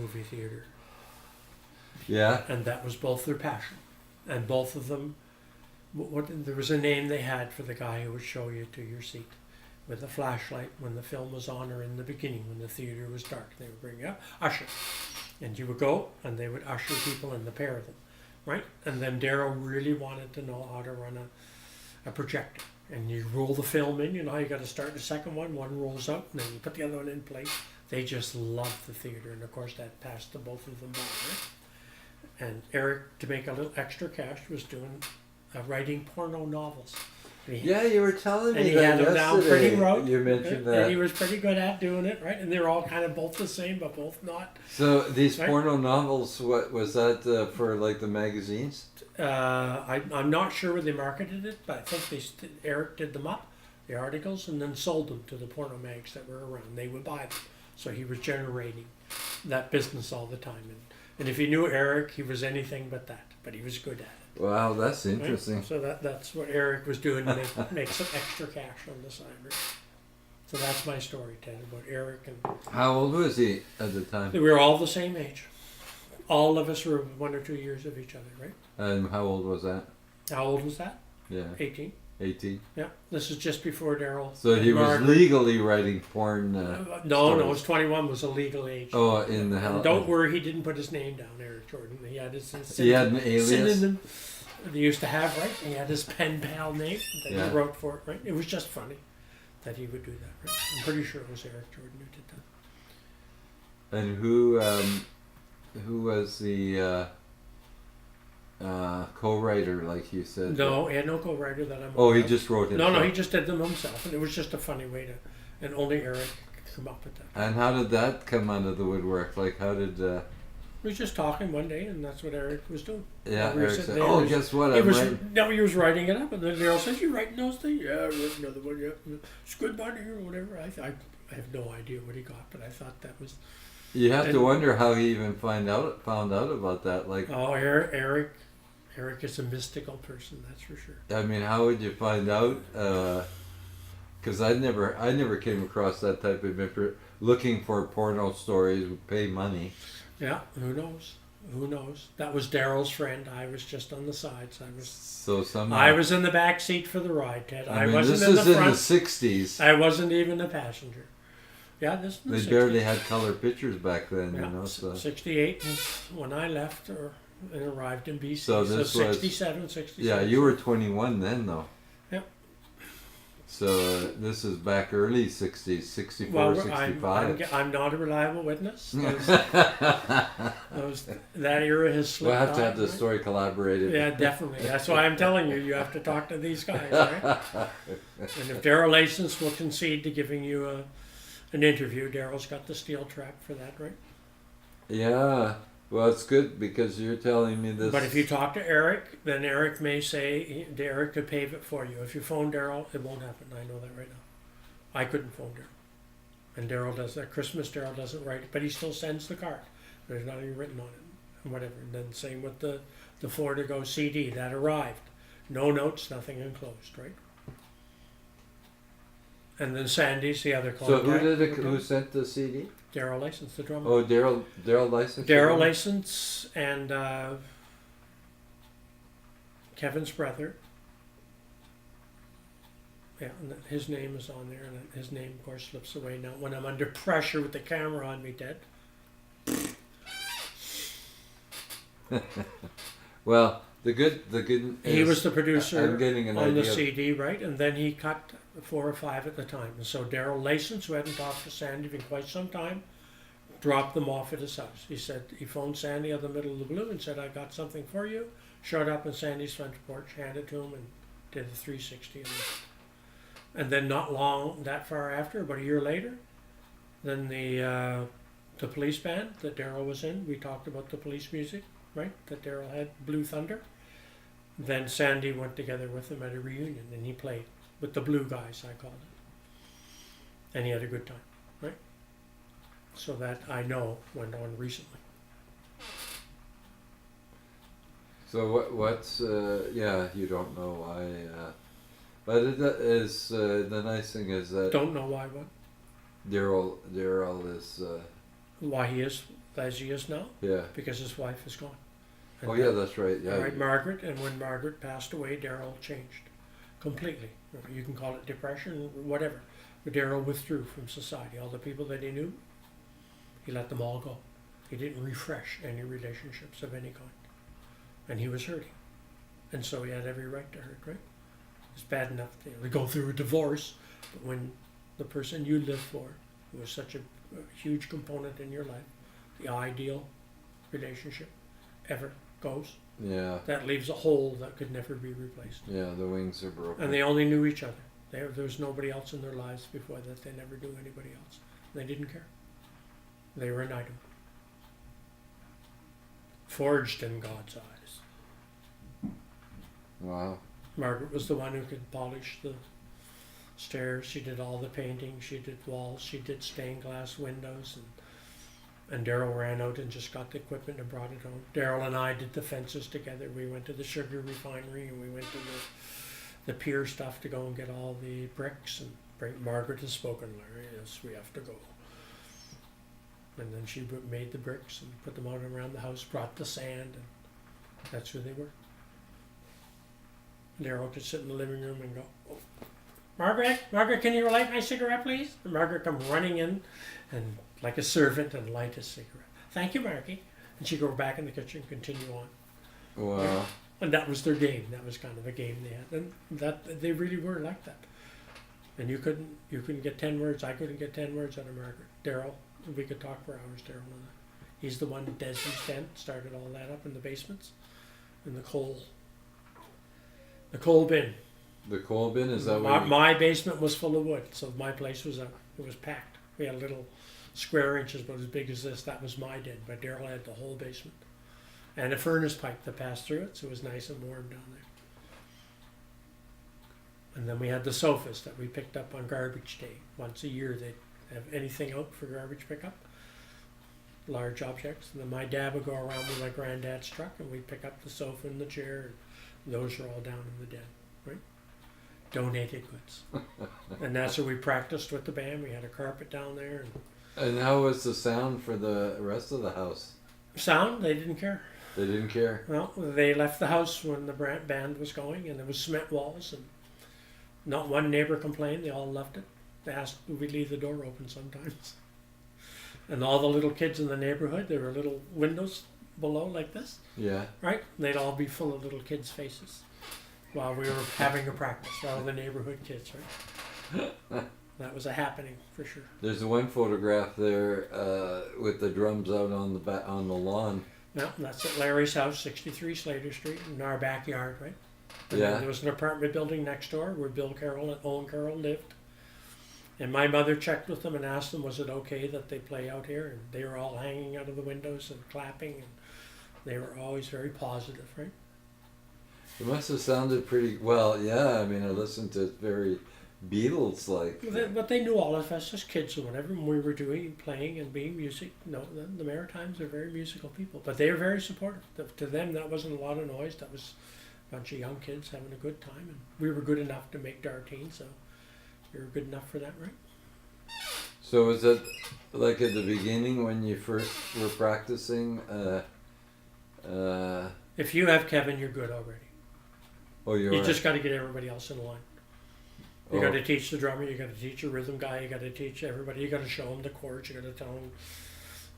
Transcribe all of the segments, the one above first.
movie theater. Yeah. And that was both their passion. And both of them, there was a name they had for the guy who would show you to your seat with a flashlight when the film was on, or in the beginning when the theater was dark. They would bring you up, usher. And you would go and they would usher people in, the pair of them, right? And then Daryl really wanted to know how to run a projector. And you roll the film in, you know how you got to start the second one rolls out, and then you put the other one in place. They just loved the theater, and of course that passed to both of them by, right? And Eric, to make a little extra cash, was doing writing porno novels. Yeah, you were telling me and he that had them down pretty yesterday. road. You mentioned that. And he was pretty good at doing it, right? And they're all kind of both the same, but both not. So these right? porno novels, what was that for? Like the magazines? I'm not sure where they marketed it, but I think Eric did them up, the articles, and then sold them to the porno mags that were around. They would buy them, so he was generating that business all the time. And if you knew Eric, he was anything but that, but he was good at it. Wow, that's interesting. Right? So that's what Eric was doing to make some extra cash on the side. Right? So that's my story, Ted, about Eric. And how old was he at the time? we were all the same age. All of us were 1 or 2 years of each other, right? And how old was that? How old was that? Yeah. 18. 18. Yeah. This is just before Daryl. So he was legally writing porn. No, it was 21 was a legal age. Oh, in the hell. Don't worry, he didn't put his name down, Eric Jordan. He had his he had an alias. synonym they used to have, right? He had his pen pal name that he wrote for it, right? It was just funny that he would do that, right? I'm pretty sure it was Eric Jordan who did that. And who was the co-writer, like you said? No, he had no co-writer that I'm Oh, aware he of. just wrote it. No, he just did them himself, and it was just a funny way to, and only Eric could come up with that. And how did that come out of the woodwork? Like, how did? We was just talking one day, and that's what Eric was doing. Yeah, we Eric said, "Oh, guess what? I'm writing." No, he was writing it up, and then Daryl said, "You writing those things?" Yeah, I wrote another one. Yeah, it's good money or whatever. I have no idea what he got, but I thought that was. You have to wonder how he even found out about that. Like, oh, Eric is a mystical person, that's for sure. I mean, how would you find out? Because I never came across that type of looking for porno stories would pay money. Yeah, who knows? Who knows? That was Daryl's friend. I was just on the sides. I was in the back seat for the ride, Ted. I mean, wasn't in the front. This is in the 60s. I wasn't even a passenger. Yeah, this is in the 60s. They barely had color pictures back then, yeah, you know. So 68 was when I left and arrived in BC. So this was 67, 67. Yeah, you were 21 then, though. Yeah. So this is back early 60s, 64, 65. I'm not a reliable witness. That era has slipped. We'll have to have by, the story collaborated. Yeah, definitely. That's why I'm telling you, you have to talk to these guys, right? And if Daryl Lasons will concede to giving you an interview, Daryl's got the steel trap for that, right? Yeah. Well, it's good because you're telling me this. But if you talk to Eric, then Eric may say Eric could pave it for you. If you phone Daryl, it won't happen. I know that right now. I couldn't phone Daryl. And Daryl does that. Christmas, Daryl doesn't write it, but he still sends the card. There's nothing written on it, and whatever. And then same with the Florida Go CD. That arrived. No notes, nothing enclosed, right? And then Sandy's the other contact. So who sent the CD? Daryl Lasons, the drummer. Oh, Daryl Lasons? Daryl Lasons and Kevin's brother. Yeah, and his name is on there, and his name, of course, slips away now when I'm under pressure with the camera on me, Ted. Well, the good is, he was the producer I'm getting an on idea the CD, right? And then he cut 4 or 5 at the time. And so Daryl Lasons, who hadn't talked to Sandy in quite some time, dropped them off at his house. He phoned Sandy out of the middle of the blue and said, "I got something for you." Showed up on Sandy's front porch, handed to him, and did a 360. And then not long, that far after, about a year later, then the police band that Daryl was in, we talked about the police music, right, that Daryl had, Blue Thunder. Then Sandy went together with him at a reunion, and he played with the Blue Guys, I called it. And he had a good time, right? So that I know went on recently. So what's you don't know why, but it is the nice thing is that Don't know why what? Daryl is Why he is Dezi is now, Yeah. because his wife is gone. And Oh yeah, that's right. Yeah. right, Margaret, and when Margaret passed away, Daryl changed completely. You can call it depression, whatever. But Daryl withdrew from society. All the people that he knew, he let them all go. He didn't refresh any relationships of any kind. And he was hurting. And so he had every right to hurt, right? It's bad enough to go through a divorce, but when the person you live for, who was such a huge component in your life, the ideal relationship ever goes, Yeah. that leaves a hole that could never be replaced. Yeah. The wings are broken. And they only knew each other. There was nobody else in their lives before that. They never knew anybody else. They didn't care. They were an item. Forged in God's eyes. Wow. Margaret was the one who could polish the stairs. She did all the painting. She did walls. She did stained glass windows. And Daryl ran out and just got the equipment and brought it home. Daryl and I did the fences together. We went to the sugar refinery and we went to the pier stuff to go and get all the bricks. And Margaret has spoken, Larry. Yes, we have to go. And then she made the bricks and put them out around the house, brought the sand, and that's who they were. Daryl could sit in the living room and go, oh, Margaret, can you light my cigarette, please? And Margaret come running in, and like a servant, and light his cigarette. Thank you, Margie. And she'd go back in the kitchen and continue on. Wow. And that was their game. That was kind of a game they had, and that they really were like that. And you couldn't get 10 words. I couldn't get 10 words out of Margaret. Daryl, we could talk for hours. Daryl and I. He's the one, Dezi's tent, started all that up in the basements, in the coal bin. The coal bin, is that what? My basement was full of wood, so my place was it was packed. We had a little square inches about as big as this. That was my den, but Daryl had the whole basement and a furnace pipe that passed through it, so it was nice and warm down there. And then we had the sofas that we picked up on garbage day. Once a year they'd have anything out for garbage pickup, large objects. And then my dad would go around with my granddad's truck and we'd pick up the sofa and the chair, and those are all down in the den, right? Donated goods. And that's where we practiced with the band. We had a carpet down there. And how was the sound for the rest of the house? Sound, they didn't care. They didn't care? Well, they left the house when the band was going, and there was cement walls, and not one neighbor complained. They all loved it. They asked if we leave the door open sometimes. And all the little kids in the neighborhood, there were little windows below like this, Yeah. right? And they'd all be full of little kids' faces while we were having a practice, all the neighborhood kids, right? That was a happening for sure. There's one photograph there with the drums out on the lawn. Yeah, that's at Larry's house, 63 Slater Street, in our backyard, right? And Yeah. then there was an apartment building next door where Bill Carroll and Owen Carroll lived. And my mother checked with them and asked them, was it okay that they play out here? And they were all hanging out of the windows and clapping, and they were always very positive, right? It must have sounded pretty well. Yeah, I mean, I listened to it very Beatles-like. But they knew all of us as kids or whatever, when we were playing and being music. No, the Maritimes are very musical people, but they were very supportive. To them, that wasn't a lot of noise. That was a bunch of young kids having a good time, and we were good enough to make Dartine, so we were good enough for that, right? So was it like at the beginning when you first were practicing? If you have Kevin, you're good already. Oh, You just got to get everybody else in line. You got Oh. to teach the drummer, you got to teach your rhythm guy, you got to teach everybody, you got to show them the chords, you got to tell them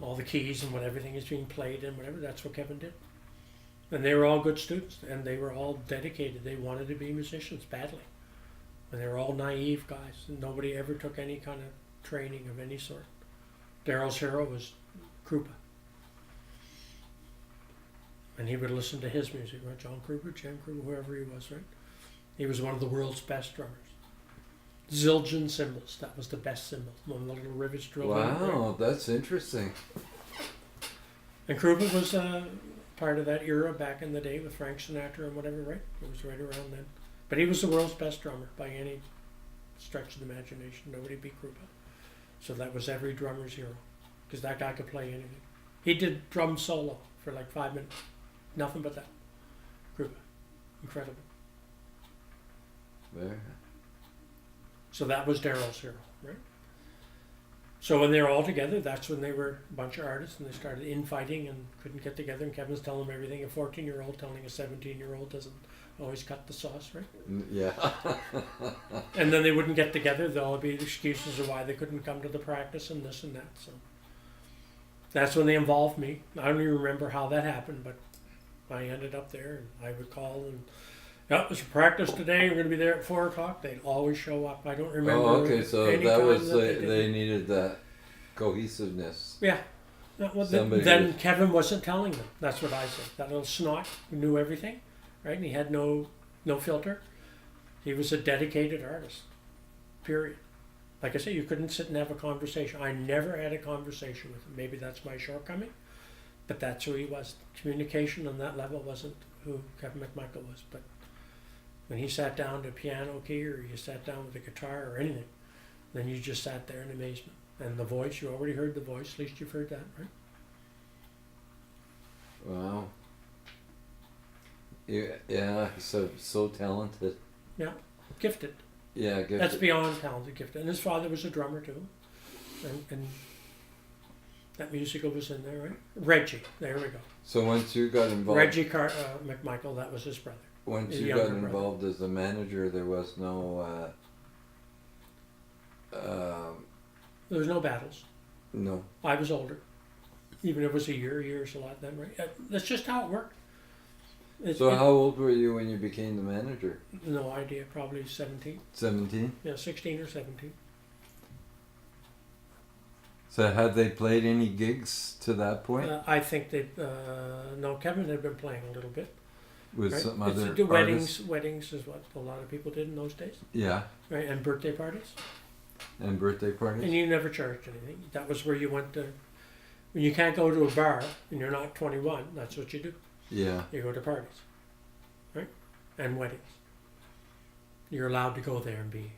all the keys and what everything is being played and whatever. That's what Kevin did. And they were all good students, and they were all dedicated. They wanted to be musicians badly. And they were all naive guys, and nobody ever took any kind of training of any sort. Daryl's hero was Krupa. And he would listen to his music, right? John Krupa, Jim Krupa, whoever he was, right? He was one of the world's best drummers. Zildjian cymbals, that was the best cymbal. One of the little rivets drilled in. Wow, that's interesting. And Krupa was part of that era back in the day with Frank Sinatra and whatever, right? It was right around then. But he was the world's best drummer by any stretch of the imagination. Nobody beat Krupa. So that was every drummer's hero, because that guy could play anything. He did drum solo for like 5 minutes. Nothing but that. Krupa. Incredible. There. So that was Daryl's hero, right? So when they were all together, that's when they were a bunch of artists, and they started infighting and couldn't get together. And Kevin's telling them everything. A 14-year-old telling a 17-year-old doesn't always cut the sauce, right? Yeah. And then they wouldn't get together. There'll be excuses of why they couldn't come to the practice and this and that. So that's when they involved me. I don't even remember how that happened, but I ended up there, and I would call and, yeah, it's a practice today. We're going to be there at 4:00. They'd always show up. I don't remember. Oh, okay. So any that time was that they needed that cohesiveness. Yeah. Well, then Kevin wasn't telling them. That's what I said. That little snot who knew everything, right? And he had no filter. He was a dedicated artist. Period. Like I say, you couldn't sit and have a conversation. I never had a conversation with him. Maybe that's my shortcoming, but that's who he was. Communication on that level wasn't who Kevin McMichael was. But when he sat down to piano key, or you sat down with a guitar or anything, then you just sat there in amazement. And the voice, you already heard the voice. At least you've heard that, right? Wow. Yeah. So talented. Yeah, gifted. Yeah, gifted. That's beyond talented, gifted. And his father was a drummer too, and that musical was in there, right? Reggie, there we go. So once you got involved, Reggie McMichael, that was his brother. once his you got younger brother. involved as a manager, there was no. There was no battles. No. I was older. Even if it was a year's a lot then, right? That's just how it worked. So how old were you when you became the manager? No idea, probably 17. 17? Yeah, 16 or 17. So had they played any gigs to that point? I think no, Kevin had been playing a little bit. With Right? some other The artists? weddings is what a lot of people did in those days, Yeah. right? And birthday parties. And birthday parties? And you never charged anything. That was where you went to. When you can't go to a bar and you're not 21, that's what you do. Yeah. You go to parties, right? And weddings. You're allowed to go there and be